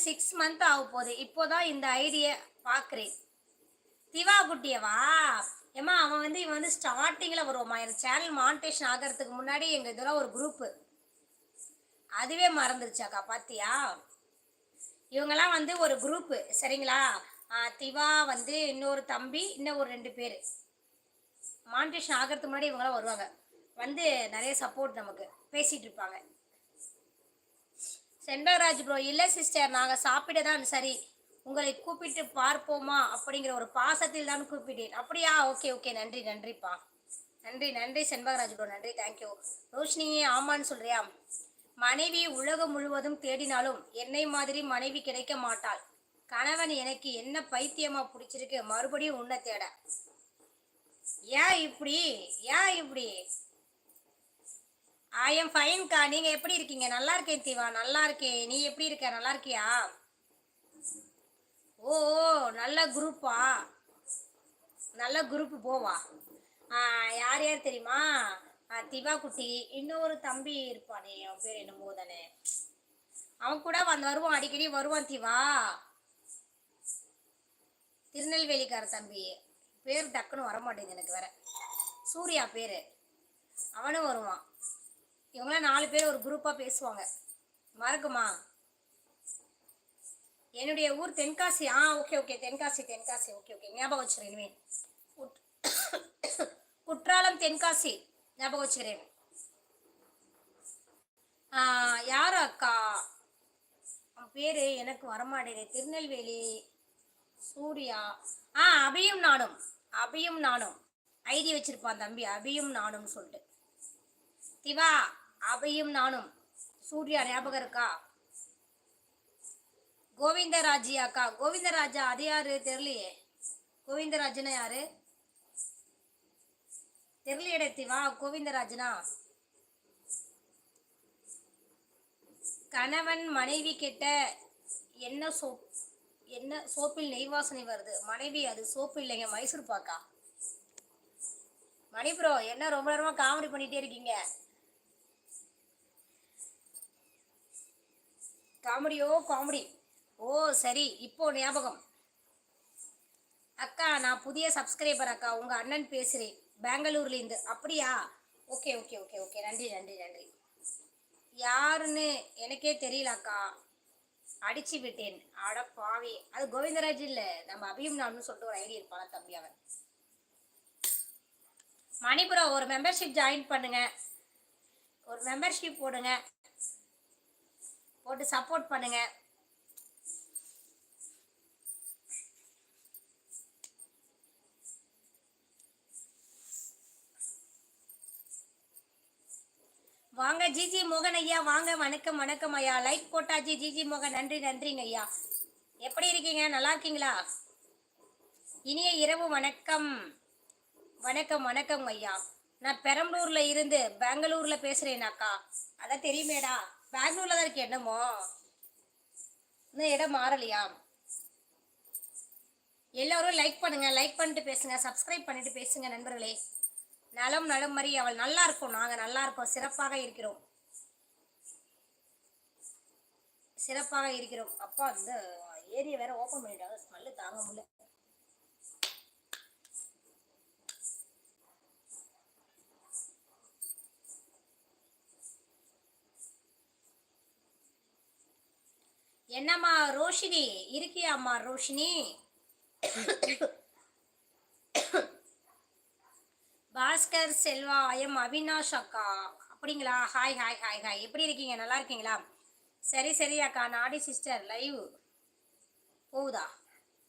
6 month ஆக போகுது. இப்போதான் இந்த ஐடியா பார்க்குறேன். திவா குட்டியவா? ஏம்மா இவன் வந்து ஸ்டார்டிங்கில் வருவாம்மா. என் சேனல் மானிட்டேஷன் ஆகிறதுக்கு முன்னாடி எங்கள் இதெல்லாம் ஒரு குரூப்பு. அதுவே மறந்துருச்சாக்கா பார்த்தியா? இவங்கெல்லாம் வந்து ஒரு குரூப்பு சரிங்களா? திவா வந்து இன்னொரு தம்பி, இன்னும் ஒரு 2 பேர். மானிட்டேஷன் ஆகிறதுக்கு முன்னாடி இவங்கெல்லாம் வருவாங்க. வந்து நிறைய சப்போர்ட் நமக்கு பேசிகிட்டு இருப்பாங்க. செண்பகராஜ் ப்ரோ, இல்லை சிஸ்டர், நாங்கள் சாப்பிட தான் சரி உங்களை கூப்பிட்டு பார்ப்போமா அப்படிங்கிற ஒரு பாசத்தில் தான் கூப்பிட்டேன். அப்படியா? ஓகே ஓகே, நன்றி நன்றிப்பா, நன்றி நன்றி செண்பகராஜ் ப்ரோ, நன்றி, தேங்க்யூ. ரோஷினி ஆமான்னு சொல்றியா? மனைவி உலகம் முழுவதும் தேடினாலும் என்னை மாதிரி மனைவி கிடைக்க மாட்டாள். கணவன் எனக்கு என்ன பைத்தியமா பிடிச்சிருக்கு, மறுபடியும் உன்னை தேட. ஏன் இப்படி? ஏன் இப்படி? ஐ எம் ஃபைன்க்கா. நீங்க எப்படி இருக்கீங்க? நல்லா இருக்கேன் தீவா, நல்லா இருக்கேன். நீ எப்படி இருக்க? நல்லா இருக்கியா? ஓ, நல்ல குரூப்பா? நல்ல குரூப் போவா. யார் யார் தெரியுமா? திவா குட்டி, இன்னொரு தம்பி இருப்பானே, அவன் பேர் என்னமோ தானே, அவன் கூட வருவான், அடிக்கடி வருவான் திவா. திருநெல்வேலிக்கார தம்பி பேர் டக்குன்னு வரமாட்டேங்குது எனக்கு வேற. சூர்யா பேரு, அவனும் வருவான். இவங்களாம் 4 பேர் ஒரு குரூப்பா பேசுவாங்க. மறக்குமா? என்னுடைய ஊர் Tenkasi. Okay okay, Tenkasi Tenkasi, okay okay, ஞாபகம் வச்சுக்கிறேன். குற்றாலம் தென்காசி, ஞாபகம் வச்சுக்கிறேன். யாரு அக்கா பேரு எனக்கு வரமாட்டேங்குது. திருநெல்வேலி சூர்யா. அபியும் நானும், அபியும் நானும் ஐடி வச்சிருப்பான் தம்பி, அபியும் நானும் சொல்லிட்டு. திவா, அபியும் நானும். சூர்யா ஞாபகம் இருக்கா? கோவிந்தராஜியாக்கா? கோவிந்தராஜா அது யாரு தெரியலையே. கோவிந்தராஜனா யாரு தெரியலையே திவா. கோவிந்தராஜனா கணவன் மனைவி கிட்ட என்ன சோப்பில் நெய் வாசனை வருது. மனைவி அது சோப்பு இல்லைங்க, மைசூர் பாக்கா. மணி ப்ரோ, என்ன ரொம்ப நேரமா காமெடி பண்ணிட்டே இருக்கீங்க? காமெடியோ காமெடி. ஓ சரி, இப்போ ஞாபகம். அக்கா, நான் புதிய சப்ஸ்கிரைபர் அக்கா, உங்க அண்ணன் பேசுறேன் பெங்களூர்ல இருந்து. அப்படியா? ஓகே ஓகே ஓகே ஓகே, நன்றி நன்றி நன்றி. யாருன்னு எனக்கே தெரியல அக்கா, அடிச்சு விட்டேன். அட பாவி, அது கோவிந்தராஜ் இல்ல, நம்ம அபியும் நானும் சொல்லிட்டு ஒரு ஐடி இருப்பான தம்பி அவன். மணிபுரம், ஒரு மெம்பர்ஷிப் ஜாயின் பண்ணுங்க, ஒரு மெம்பர்ஷிப் போடுங்க, போட்டு சப்போர்ட் பண்ணுங்க. வாங்க ஜிஜி மோகன் ஐயா, வாங்க. வணக்கம் வணக்கம் ஐயா, லைக் போட்டாச்சு. ஜிஜி மோகன், நன்றி நன்றிங்க ஐயா. எப்படி இருக்கீங்க? நல்லா இருக்கீங்களா? இனிய இரவு வணக்கம். வணக்கம் வணக்கம் ஐயா. நான் பெரம்பலூர்ல இருந்து பெங்களூர்ல பேசுறேன் அக்கா. அதான் தெரியுமேடா, பெங்களூர்ல தான் இருக்கு. என்னமோ இன்னும் இடம் மாறலையா? எல்லோரும் லைக் பண்ணுங்க, லைக் பண்ணிட்டு பேசுங்க, சப்ஸ்கிரைப் பண்ணிட்டு பேசுங்க நண்பர்களே. நலம் நலம் மாதிரி அவள் நல்லா இருக்கும், நாங்க நல்லா இருக்கோம், சிறப்பாக இருக்கிறோம், சிறப்பாக இருக்கிறோம். அப்பா, இந்த ஏரியா வேற ஓபன் பண்ணிட்டாங்க, ஸ்மெல்லு தாங்க முடியல. என்னம்மா ரோஷினி இருக்கியாம்மா? ரோஷினி பாஸ்கர் செல்வா, ஐயம் அவினாஷ் அக்கா. அப்படிங்களா? ஹாய் ஹாய் ஹாய் ஹாய், எப்படி இருக்கீங்க? நல்லா இருக்கீங்களா? சரி சரி அக்கா, நாடி சிஸ்டர் லைவ் போகுதா?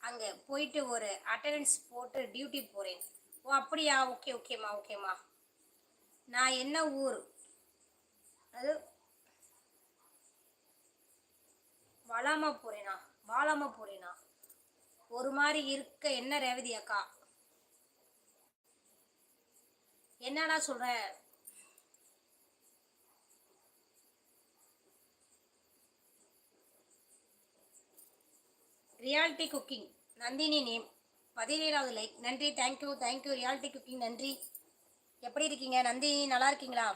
அங்கே போயிட்டு ஒரு அட்டண்டன்ஸ் போட்டு டியூட்டி போகிறேன். ஓ அப்படியா? ஓகே ஓகேம்மா ஓகேம்மா. நான் என்ன ஊர்? அது வளாமா போகிறேனா? வாழாம போகிறேனா? ஒரு மாதிரி இருக்க. என்ன ரேவதி அக்கா, என்னடா சொல்ற? ரியாலிட்டி குக்கிங் நந்தினி நேம், 17வது லைக், நன்றி, தேங்க்யூ தேங்க்யூ. ரியாலிட்டி குக்கிங் நன்றி. எப்படி இருக்கீங்க நந்தினி? நல்லா இருக்கீங்களா?